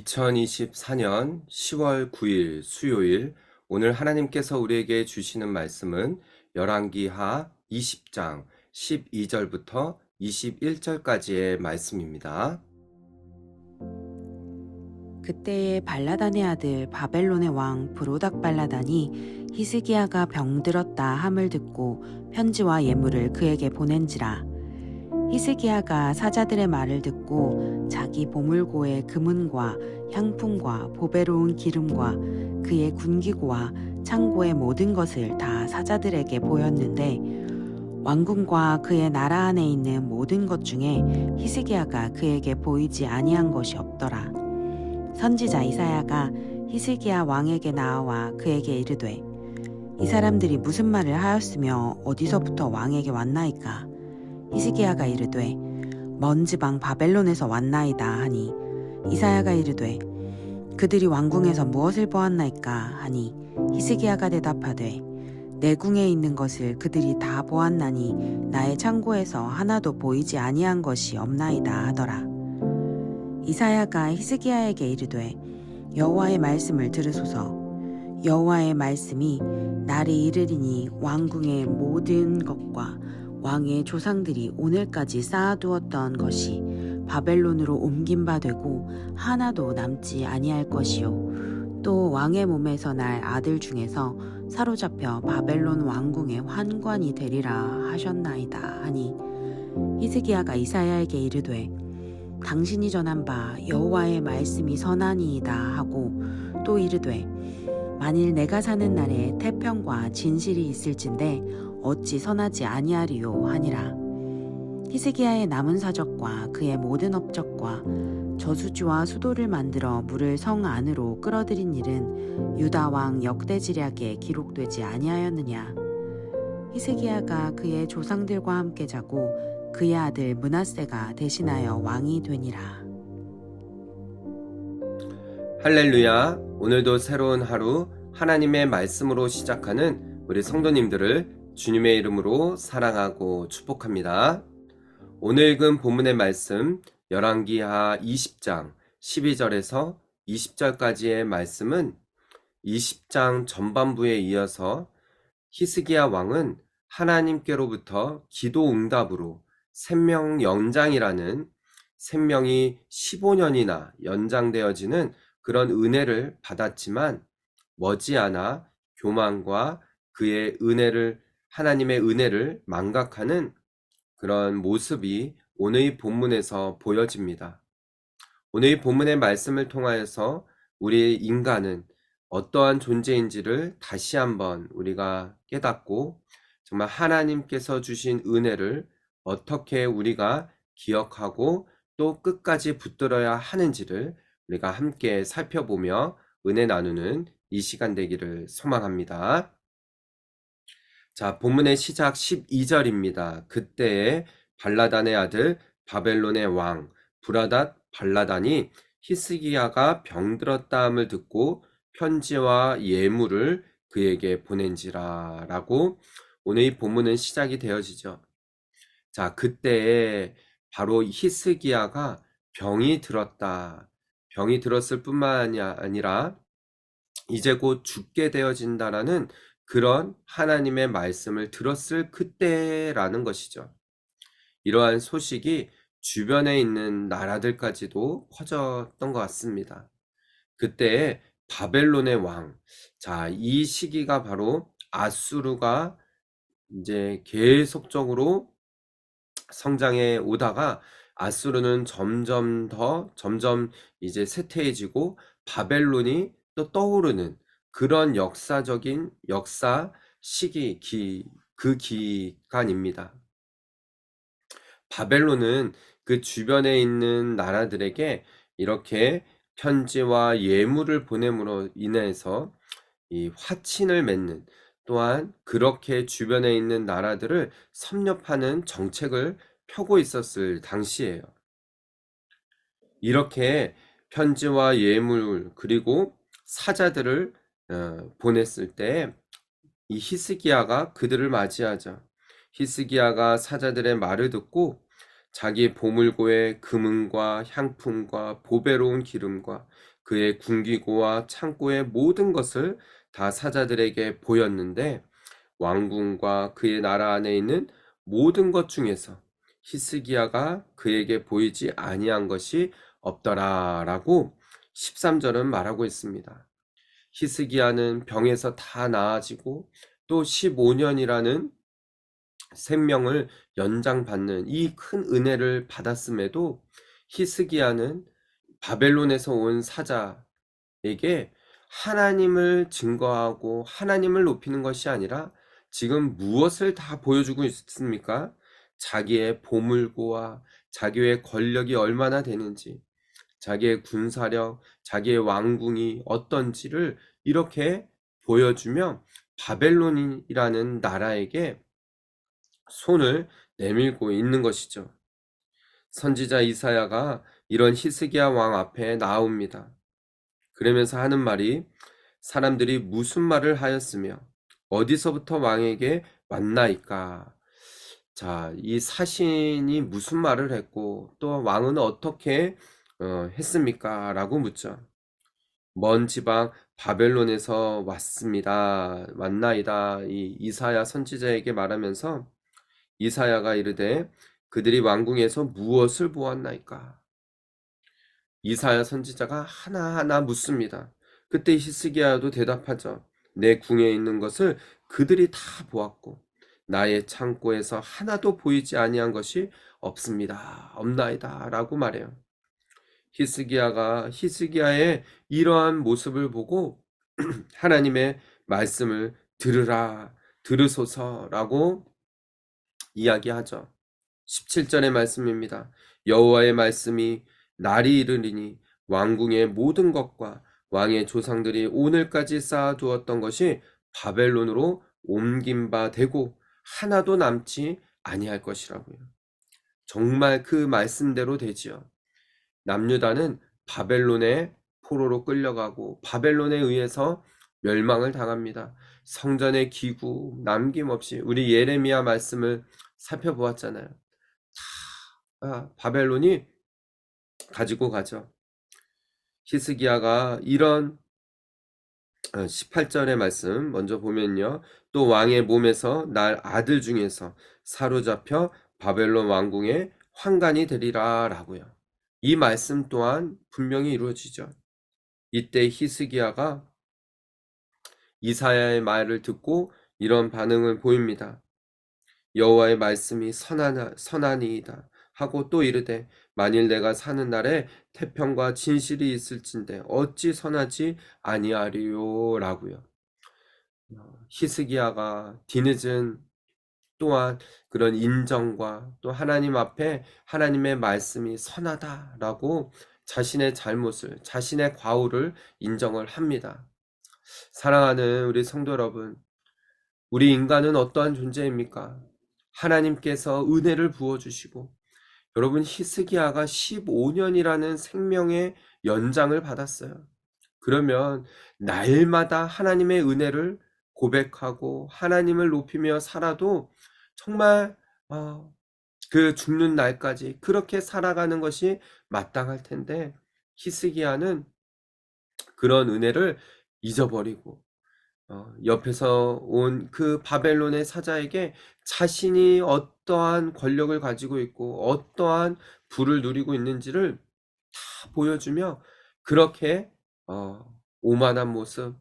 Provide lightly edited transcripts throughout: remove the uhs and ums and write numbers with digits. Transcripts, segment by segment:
(2024년 10월 9일) 수요일, 오늘 하나님께서 우리에게 주시는 말씀은 열왕기하 20장 12절부터 21절까지의 말씀입니다. 그때에 발라단의 아들 바벨론의 왕 브로닥 발라단이 히스기야가 병들었다 함을 듣고 편지와 예물을 그에게 보낸지라. 히스기야가 사자들의 말을 듣고 자기 보물고의 금은과 향품과 보배로운 기름과 그의 군기고와 창고의 모든 것을 다 사자들에게 보였는데, 왕궁과 그의 나라 안에 있는 모든 것 중에 히스기야가 그에게 보이지 아니한 것이 없더라. 선지자 이사야가 히스기야 왕에게 나아와 그에게 이르되, 이 사람들이 무슨 말을 하였으며 어디서부터 왕에게 왔나이까? 히스기야가 이르되, 먼 지방 바벨론에서 왔나이다 하니, 이사야가 이르되, 그들이 왕궁에서 무엇을 보았나이까 하니, 히스기야가 대답하되, 내 궁에 있는 것을 그들이 다 보았나니 나의 창고에서 하나도 보이지 아니한 것이 없나이다 하더라. 이사야가 히스기야에게 이르되, 여호와의 말씀을 들으소서. 여호와의 말씀이 날이 이르리니 왕궁의 모든 것과 왕의 조상들이 오늘까지 쌓아두었던 것이 바벨론으로 옮긴 바 되고 하나도 남지 아니할 것이요, 또 왕의 몸에서 날 아들 중에서 사로잡혀 바벨론 왕궁의 환관이 되리라 하셨나이다 하니, 히스기야가 이사야에게 이르되, 당신이 전한 바 여호와의 말씀이 선하니이다 하고, 또 이르되, 만일 내가 사는 날에 태평과 진실이 있을진데 어찌 선하지 아니하리요 하니라. 히스기야의 남은 사적과 그의 모든 업적과 저수지와 수도를 만들어 물을 성 안으로 끌어들인 일은 유다 왕 역대지략에 기록되지 아니하였느냐. 히스기야가 그의 조상들과 함께 자고 그의 아들 므낫세가 대신하여 왕이 되니라. 할렐루야. 오늘도 새로운 하루 하나님의 말씀으로 시작하는 우리 성도님들을 주님의 이름으로 사랑하고 축복합니다. 오늘 읽은 본문의 말씀 열왕기하 20장 12절에서 20절까지의 말씀은 20장 전반부에 이어서 히스기야 왕은 하나님께로부터 기도 응답으로 생명 연장이라는 생명이 15년이나 연장되어지는 그런 은혜를 받았지만, 머지않아 교만과 그의 하나님의 은혜를 망각하는 그런 모습이 오늘 본문에서 보여집니다. 오늘 본문의 말씀을 통하여서 우리 인간은 어떠한 존재인지를 다시 한번 우리가 깨닫고, 정말 하나님께서 주신 은혜를 어떻게 우리가 기억하고 또 끝까지 붙들어야 하는지를 우리가 함께 살펴보며 은혜 나누는 이 시간 되기를 소망합니다. 자, 본문의 시작 12절입니다. 그때에 발라단의 아들 바벨론의 왕 브라닷 발라단이 히스기야가 병들었다 함을 듣고 편지와 예물을 그에게 보낸지라 라고 오늘 이 본문은 시작이 되어지죠. 자, 그때에 바로 히스기야가 병이 들었을 뿐만 아니라 이제 곧 죽게 되어진다라는 그런 하나님의 말씀을 들었을 그때라는 것이죠. 이러한 소식이 주변에 있는 나라들까지도 퍼졌던 것 같습니다. 그때 바벨론의 왕, 자, 이 시기가 바로 아수르가 이제 계속적으로 성장해 오다가 아수르는 점점 이제 쇠퇴해지고 바벨론이 또 떠오르는 그런 역사적인 역사 시기 그 기간입니다. 바벨론은 그 주변에 있는 나라들에게 이렇게 편지와 예물을 보냄으로 인해서 이 화친을 맺는, 또한 그렇게 주변에 있는 나라들을 섭렵하는 정책을 펴고 있었을 당시예요. 이렇게 편지와 예물 그리고 사자들을 보냈을 때 이 히스기야가 그들을 맞이하죠. 히스기야가 사자들의 말을 듣고 자기 보물고의 금은과 향품과 보배로운 기름과 그의 궁기고와 창고의 모든 것을 다 사자들에게 보였는데 왕궁과 그의 나라 안에 있는 모든 것 중에서 히스기야가 그에게 보이지 아니한 것이 없더라라고 13절은 말하고 있습니다. 히스기야는 병에서 다 나아지고 또 15년이라는 생명을 연장받는 이 큰 은혜를 받았음에도 히스기야는 바벨론에서 온 사자에게 하나님을 증거하고 하나님을 높이는 것이 아니라 지금 무엇을 다 보여주고 있습니까? 자기의 보물고와 자기의 권력이 얼마나 되는지, 자기의 군사력, 자기의 왕궁이 어떤지를 이렇게 보여주며 바벨론이라는 나라에게 손을 내밀고 있는 것이죠. 선지자 이사야가 이런 히스기야 왕 앞에 나옵니다. 그러면서 하는 말이 사람들이 무슨 말을 하였으며 어디서부터 왕에게 왔나이까? 자, 이 사신이 무슨 말을 했고 또 왕은 어떻게 했습니까? 라고 묻죠. 먼 지방 바벨론에서 왔습니다. 왔나이다. 이 이사야 선지자에게 말하면서 이사야가 이르되 그들이 왕궁에서 무엇을 보았나이까? 이사야 선지자가 하나하나 묻습니다. 그때 히스기야도 대답하죠. 내 궁에 있는 것을 그들이 다 보았고 나의 창고에서 하나도 보이지 아니한 것이 없습니다. 없나이다. 라고 말해요. 히스기야의 이러한 모습을 보고 하나님의 말씀을 들으라, 들으소서라고 이야기하죠. 17절의 말씀입니다. 여호와의 말씀이 날이 이르리니 왕궁의 모든 것과 왕의 조상들이 오늘까지 쌓아두었던 것이 바벨론으로 옮긴 바 되고 하나도 남지 아니할 것이라고요. 정말 그 말씀대로 되지요. 남유다는 바벨론의 포로로 끌려가고 바벨론에 의해서 멸망을 당합니다. 성전의 기구 남김없이 우리 예레미야 말씀을 살펴보았잖아요. 바벨론이 가지고 가죠. 히스기야가 이런 18절의 말씀 먼저 보면요. 또 왕의 몸에서 날 아들 중에서 사로잡혀 바벨론 왕궁의 환관이 되리라 라고요. 이 말씀 또한 분명히 이루어지죠. 이때 히스기야가 이사야의 말을 듣고 이런 반응을 보입니다. 여호와의 말씀이 선하니이다 하고 또 이르되 만일 내가 사는 날에 태평과 진실이 있을진데 어찌 선하지 아니하리요 라고요. 히스기야가 뒤늦은 또한 그런 인정과 또 하나님 앞에 하나님의 말씀이 선하다라고 자신의 잘못을 자신의 과오를 인정을 합니다. 사랑하는 우리 성도 여러분, 우리 인간은 어떠한 존재입니까? 하나님께서 은혜를 부어주시고 여러분 히스기야가 15년이라는 생명의 연장을 받았어요. 그러면 날마다 하나님의 은혜를 고백하고 하나님을 높이며 살아도 정말 그 죽는 날까지 그렇게 살아가는 것이 마땅할 텐데 히스기야는 그런 은혜를 잊어버리고 옆에서 온 그 바벨론의 사자에게 자신이 어떠한 권력을 가지고 있고 어떠한 부를 누리고 있는지를 다 보여주며 그렇게 오만한 모습,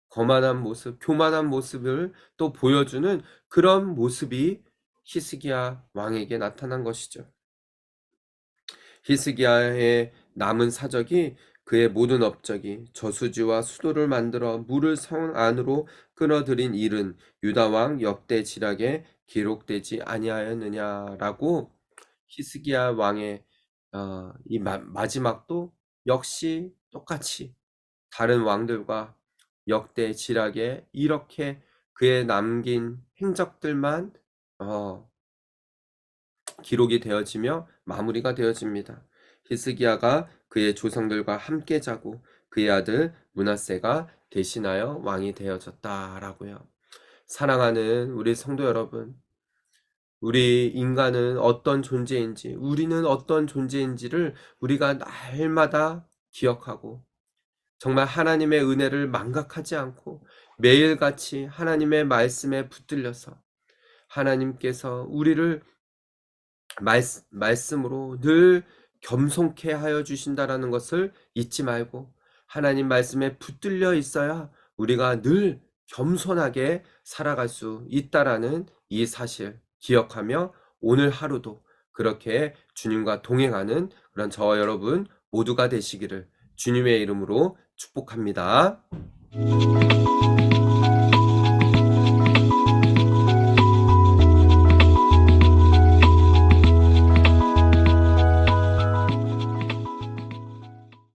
거만한 모습, 교만한 모습을 또 보여주는 그런 모습이 히스기야 왕에게 나타난 것이죠. 히스기야의 남은 사적이 그의 모든 업적이 저수지와 수도를 만들어 물을 성 안으로 끌어들인 일은 유다 왕 역대 지략에 기록되지 아니하였느냐라고 히스기야 왕의 이 마지막도 역시 똑같이 다른 왕들과 역대 지략에 이렇게 그의 남긴 행적들만 기록이 되어지며 마무리가 되어집니다. 히스기야가 그의 조상들과 함께 자고 그의 아들 므낫세가 대신하여 왕이 되어졌다라고요. 사랑하는 우리 성도 여러분, 우리 인간은 어떤 존재인지, 우리는 어떤 존재인지를 우리가 날마다 기억하고 정말 하나님의 은혜를 망각하지 않고 매일같이 하나님의 말씀에 붙들려서 하나님께서 우리를 말씀으로 늘 겸손케 하여 주신다라는 것을 잊지 말고 하나님 말씀에 붙들려 있어야 우리가 늘 겸손하게 살아갈 수 있다라는 이 사실 기억하며 오늘 하루도 그렇게 주님과 동행하는 그런 저와 여러분 모두가 되시기를 주님의 이름으로 축복합니다.